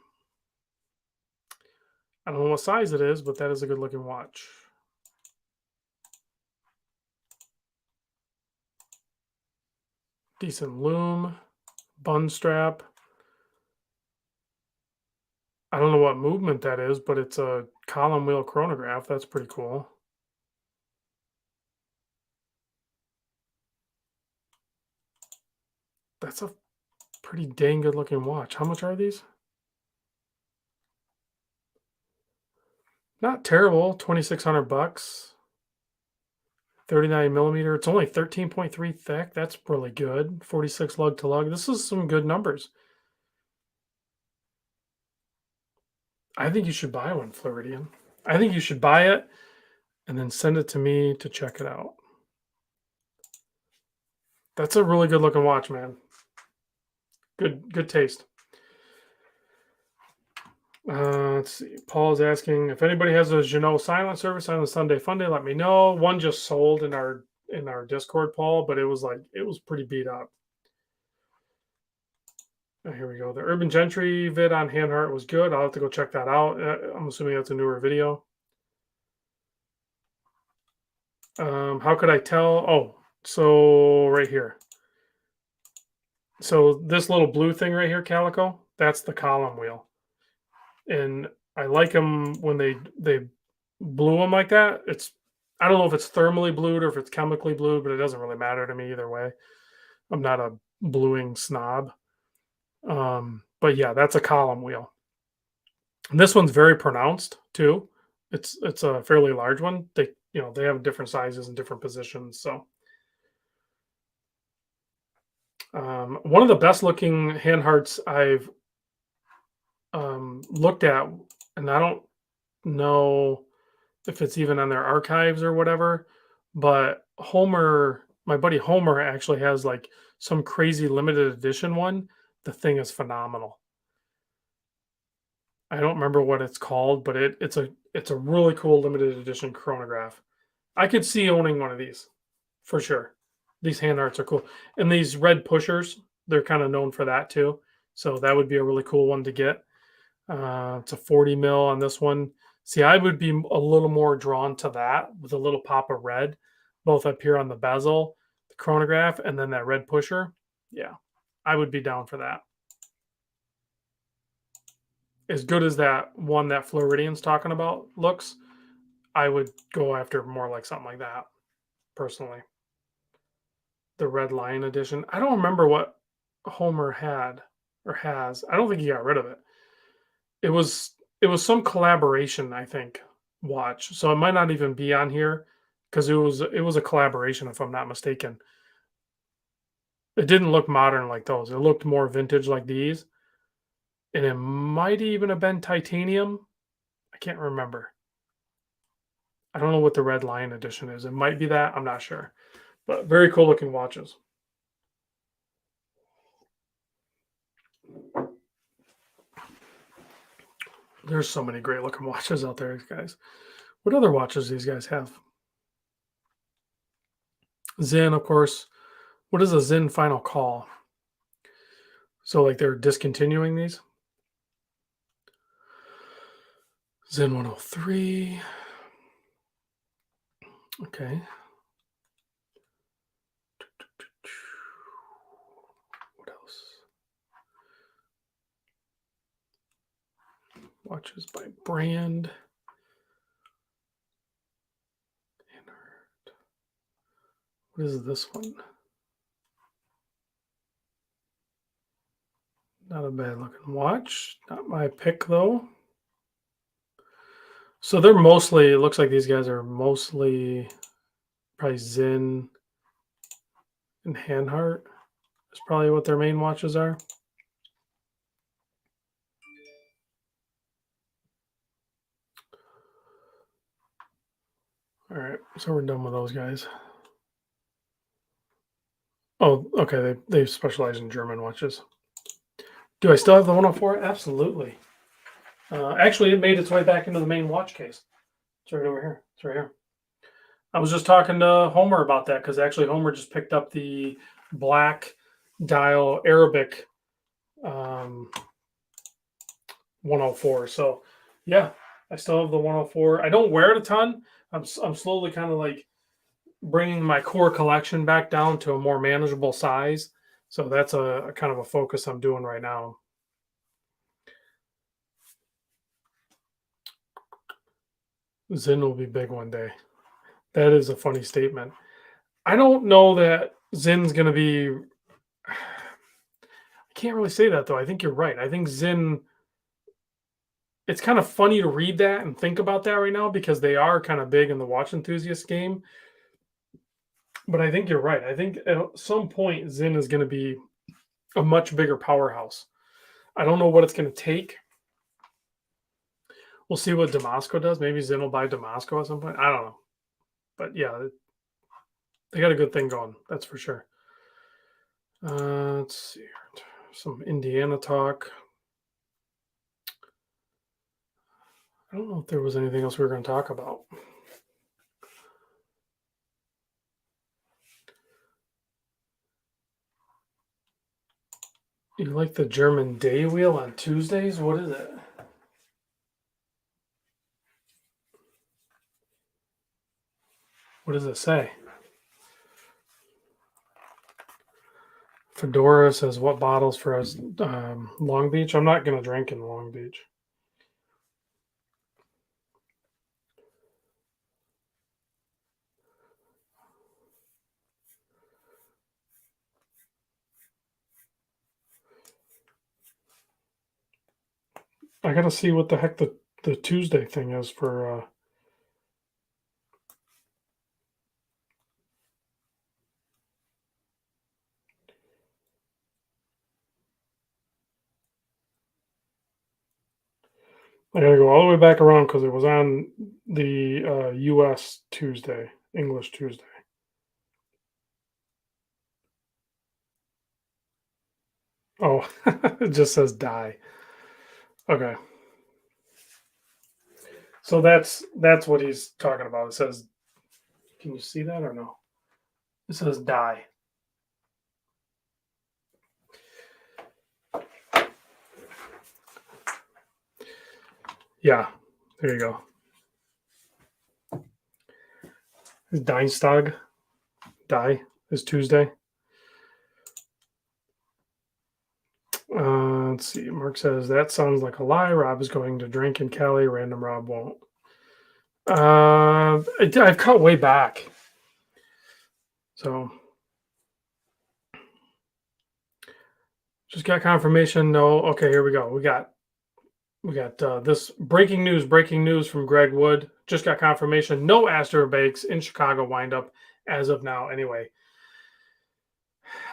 I don't know what size it is, but that is a good looking watch. Decent lume, bun strap. I don't know what movement that is, but it's a column wheel chronograph. That's pretty cool. That's a pretty dang good looking watch. How much are these? Not terrible. 2,600 bucks. 39 millimeter. It's only 13.3 thick. That's really good. 46 lug to lug. This is some good numbers. I think you should buy one, Floridian. I think you should buy it and then send it to me to check it out. That's a really good looking watch, man. Good taste. Let's see. Paul's asking if anybody has a Janot silent service on a Sunday Funday. Let me know. One just sold in our Discord, Paul, but it was pretty beat up. Here we go. The Urban Gentry vid on Hanhart was good. I'll have to go check that out. I'm assuming that's a newer video. How could I tell? Oh, so right here. So this little blue thing right here, Calico, that's the column wheel. And I like them when they blue them like that. I don't know if it's thermally blued or if it's chemically blued, but it doesn't really matter to me either way. I'm not a bluing snob. But yeah, that's a column wheel. And this one's very pronounced too. It's a fairly large one. They have different sizes and different positions. So one of the best looking Hanharts I've looked at, and I don't know if it's even on their archives or whatever, but my buddy Homer actually has like some crazy limited edition one. The thing is phenomenal. I don't remember what it's called, but it's a really cool limited edition chronograph. I could see owning one of these for sure. These Hanharts are cool. And these red pushers, they're kind of known for that too. So that would be a really cool one to get. It's a 40 mil on this one. See, I would be a little more drawn to that with a little pop of red, both up here on the bezel, the chronograph, and then that red pusher. Yeah, I would be down for that. As good as that one that Floridian's talking about looks, I would go after more like something like that, personally. The Red Lion edition. I don't remember what Homer had or has. I don't think he got rid of it. It was some collaboration, I think, watch. So it might not even be on here because it was a collaboration, if I'm not mistaken. It didn't look modern like those. It looked more vintage like these. And it might even have been titanium. I can't remember. I don't know what the Red Lion edition is. It might be that. I'm not sure. But very cool looking watches. There's so many great looking watches out there, guys. What other watches do these guys have? Zen, of course. What is a Zen Final Call? So, like, they're discontinuing these? Zen 103. Okay. What else? Watches by brand. What is this one? Not a bad looking watch. Not my pick though. So they're mostly, it looks like these guys are mostly probably Zen and Hanhart. That's probably what their main watches are. All right, so we're done with those guys. Oh, okay. They specialize in German watches. Do I still have the 104? Absolutely. Actually, it made its way back into the main watch case. It's right over here. It's right here. I was just talking to Homer about that because actually Homer just picked up the black dial Arabic 104. So yeah, I still have the 104. I don't wear it a ton. I'm slowly kind of like bringing my core collection back down to a more manageable size. So that's a kind of a focus I'm doing right now. Zin will be big one day. That is a funny statement. I don't know that Zin's going to be. I can't really say that though. I think you're right. I think Zin. It's kind of funny to read that and think about that right now because they are kind of big in the watch enthusiast game. But I think you're right. I think at some point Zin is going to be a much bigger powerhouse. I don't know what it's going to take. We'll see what Damasco does. Maybe Zin will buy Damasco at some point. I don't know. But yeah, they got a good thing going. That's for sure. Let's see. Some Indiana talk. I don't know if there was anything else we were going to talk about. You like the German day wheel on Tuesdays? What is it? What does it say? Fedora says, what bottles for us? Long Beach? I'm not going to drink in Long Beach. I got to see what the heck the Tuesday thing is for. I got to go all the way back around because it was on the U.S. Tuesday, English Tuesday. Oh, it just says die. Okay. So that's what he's talking about. It says, can you see that or no? It says die. Yeah, there you go. Is Dienstag die is Tuesday. Let's see. Mark says that sounds like a lie. Rob is going to drink in Cali. Random Rob won't. I've cut way back. So just got confirmation. No. Okay, here we go. We got this breaking news from Greg Wood. Just got confirmation. No Astor Banks in Chicago windup as of now. Anyway,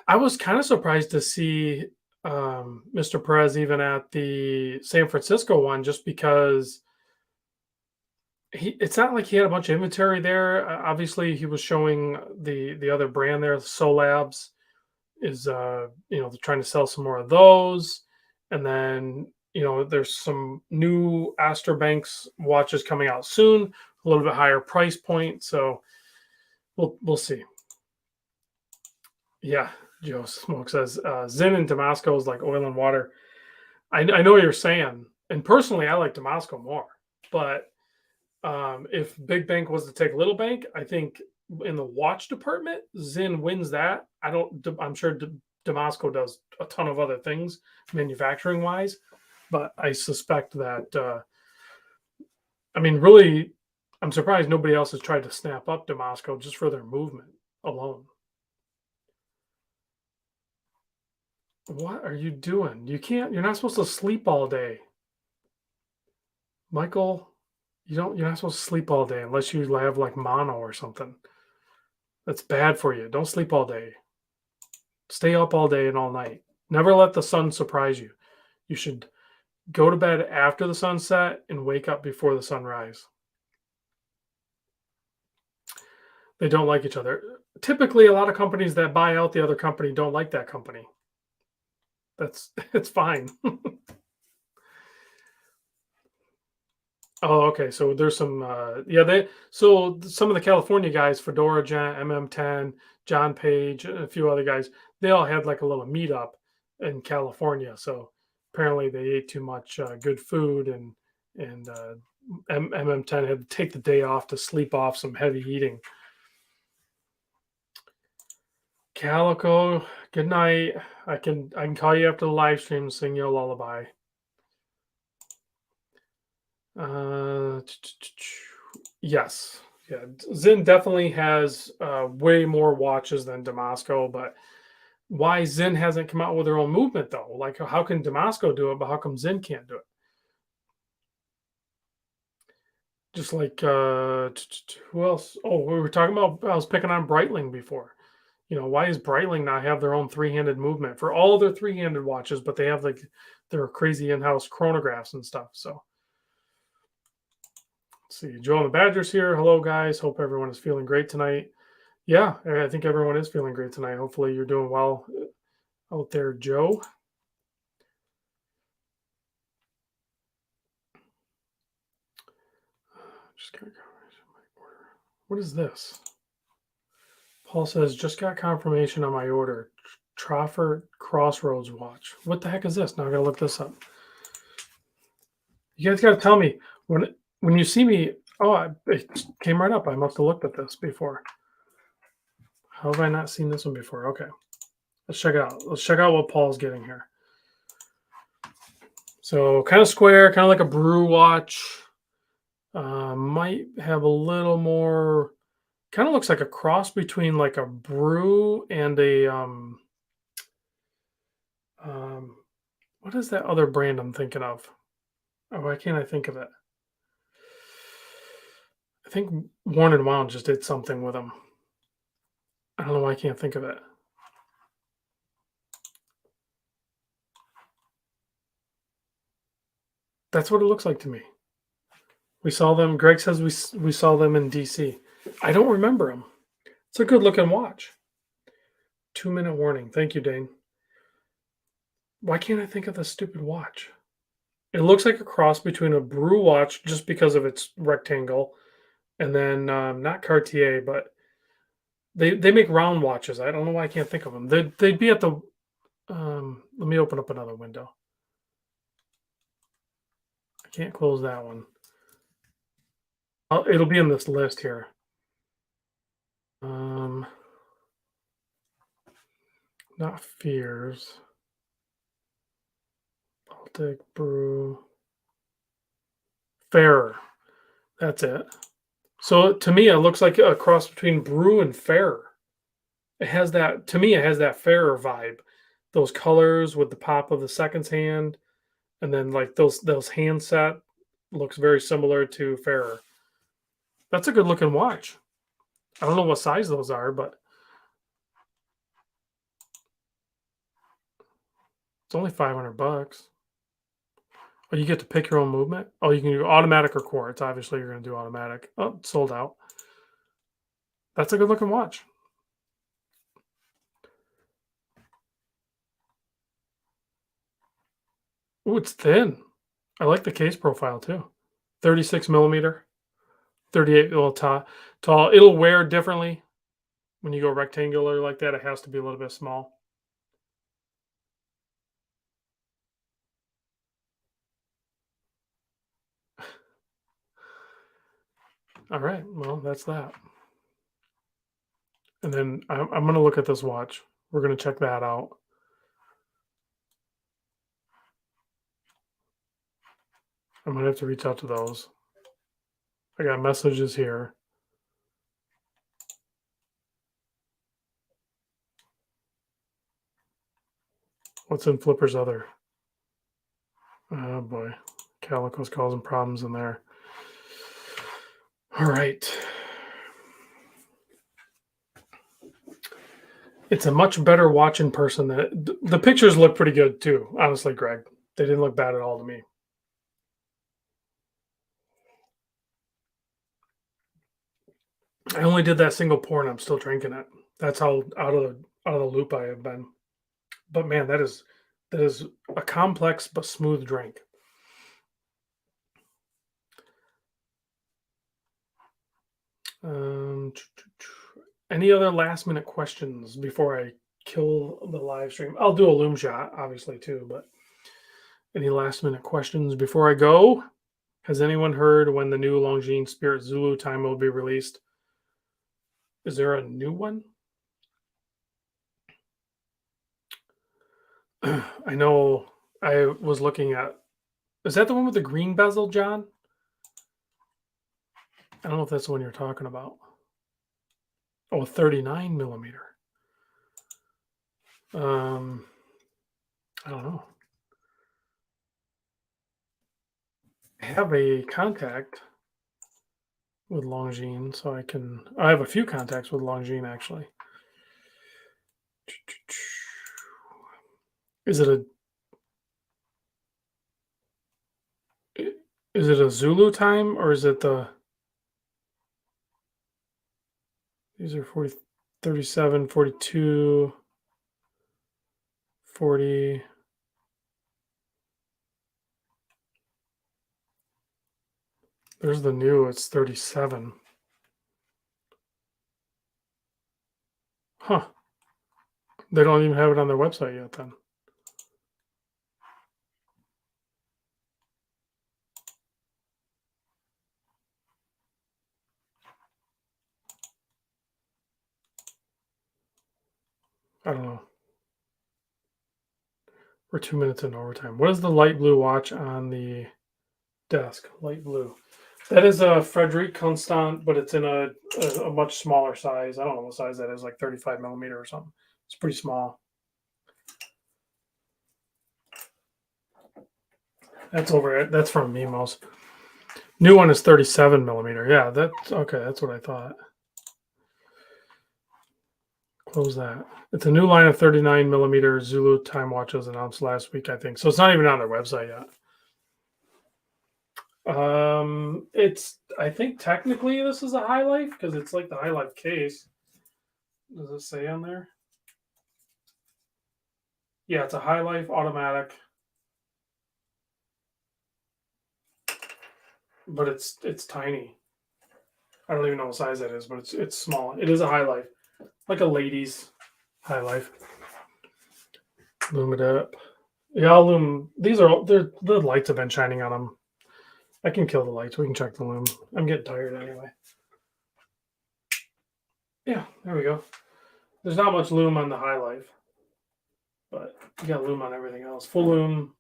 I was kind of surprised to see Mr. Perez even at the San Francisco one, just because it's not like he had a bunch of inventory there. Obviously, he was showing the other brand there, Solabs, is they're trying to sell some more of those, and then there's some new Astor Banks watches coming out soon, a little bit higher price point. So we'll see. Yeah, Joe Smoke says Zin and Damasco is like oil and water. I know what you're saying, and personally, I like Damasco more. But if Big Bank was to take Little Bank, I think in the watch department, Zin wins that. I'm sure Damasco does a ton of other things manufacturing wise, but I suspect that. Really, I'm surprised nobody else has tried to snap up Damasco just for their movement alone. What are you doing? You're not supposed to sleep all day. Michael, you're not supposed to sleep all day unless you have like mono or something. That's bad for you. Don't sleep all day. Stay up all day and all night. Never let the sun surprise you. You should go to bed after the sunset and wake up before the sunrise. They don't like each other. Typically, a lot of companies that buy out the other company don't like that company. It's fine. Oh, okay. So there's some, some of the California guys, Fedora, MM10, John Page, and a few other guys, they all had like a little meetup in California. So apparently they ate too much good food, and MM10 had to take the day off to sleep off some heavy eating. Calico, good night. I can call you after the live stream and sing you a lullaby. Yes. Yeah. Zinn definitely has way more watches than Damasco, but why Zinn hasn't come out with their own movement though? Like, how can Damasco do it, but how come Zinn can't do it? Just like who else? Oh, we were talking about. I was picking on Breitling before. Why does Breitling not have their own three-handed movement for all of their three-handed watches, but they have like their crazy in-house chronographs and stuff? So let's see. Joe and the Badgers here. Hello, guys. Hope everyone is feeling great tonight. Yeah, I think everyone is feeling great tonight. Hopefully, you're doing well out there, Joe. Just got confirmation on my order. What is this? Paul says, just got confirmation on my order. Trafford Crossroads watch. What the heck is this? Now I gotta look this up. You guys gotta tell me when you see me. Oh, it came right up. I must have looked at this before. How have I not seen this one before? Okay, let's check it out. Let's check out what Paul's getting here. So kind of square, kind of like a Brew watch. Might have a little more. Kind of looks like a cross between like a Brew and a um what is that other brand I'm thinking of? Oh, why can't I think of it? I think Worn and Wound just did something with them. I don't know why I can't think of it. That's what it looks like to me. We saw them. Greg says we saw them in DC. I don't remember them. It's a good looking watch. 2-minute warning. Thank you, Dane. Why can't I think of the stupid watch? It looks like a cross between a Brew watch just because of its rectangle, and then not Cartier, but they make round watches. I don't know why I can't think of them. They'd be at the. Let me open up another window. I can't close that one. It'll be in this list here. Not Fears. Baltic Brew. Fairer. That's it. So to me, it looks like a cross between Brew and Fairer. It has that, to me, it has that Fairer vibe. Those colors with the pop of the seconds hand, and then like those handset looks very similar to Fairer. That's a good looking watch. I don't know what size those are, but it's only $500. Oh, you get to pick your own movement. Oh, you can do automatic or quartz. Obviously, you're going to do automatic. Oh, it's sold out. That's a good looking watch. Oh, it's thin. I like the case profile too. 36 millimeter, 38 little tall. It'll wear differently when you go rectangular like that. It has to be a little bit small. All right. Well, that's that. And then I'm going to look at this watch. We're going to check that out. I'm going to have to reach out to those. I got messages here. What's in Flipper's other? Oh boy. Calico's causing problems in there. All right. It's a much better watch in person than the pictures look pretty good too, honestly, Greg. They didn't look bad at all to me. I only did that single pour and I'm still drinking it. That's how out of the loop I have been. But man, that is a complex but smooth drink. Um, any other last minute questions before I kill the live stream? I'll do a loom shot, obviously, too, but any last minute questions before I go? Has anyone heard when the new Longines Spirit Zulu time will be released? Is there a new one? I know I was looking at. Is that the one with the green bezel, John? I don't know if that's the one you're talking about. Oh, 39 millimeter. I don't know. I have a contact with Longines, so I have a few contacts with Longines actually. Is it a Zulu time, or is it these are 40, 37, 42, 40. There's the new, it's 37. Huh. They don't even have it on their website yet then. I don't know. We're 2 minutes in overtime. What is the light blue watch on the desk? Light blue. That is a Frederic Constant, but it's in a much smaller size. I don't know what size that is, like 35 millimeter or something. It's pretty small. That's from Mimos. New one is 37 millimeter. Yeah, that's okay. That's what I thought. Close that. It's a new line of 39 millimeter Zulu time watches announced last week, I think. So it's not even on their website yet. I think technically this is a High Life because it's like the High Life case. Does it say on there? Yeah, it's a High Life automatic. But it's tiny. I don't even know what size that is, but it's small. It is a High Life. Like a ladies High Life. Loom it up. Yeah, I'll loom. The lights have been shining on them. I can kill the lights. We can check the loom. I'm getting tired anyway. Yeah, there we go. There's not much loom on the High Life, but you got loom on everything else. Full loom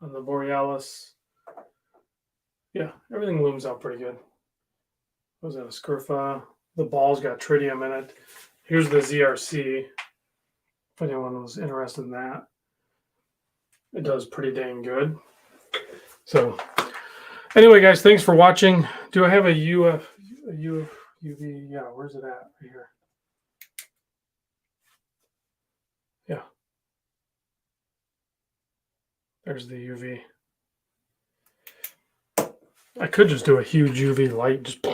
on the Borealis. Yeah, everything looms out pretty good. What was that, a Scurfa? The ball's got tritium in it. Here's the ZRC. If anyone was interested in that. It does pretty dang good. So anyway, guys, thanks for watching. Do I have a UV? Yeah, where's it at? Right here. Yeah. There's the UV. I could just do a huge UV light just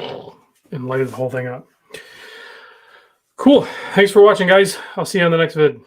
and light the whole thing up. Cool. Thanks for watching, guys. I'll see you on the next vid.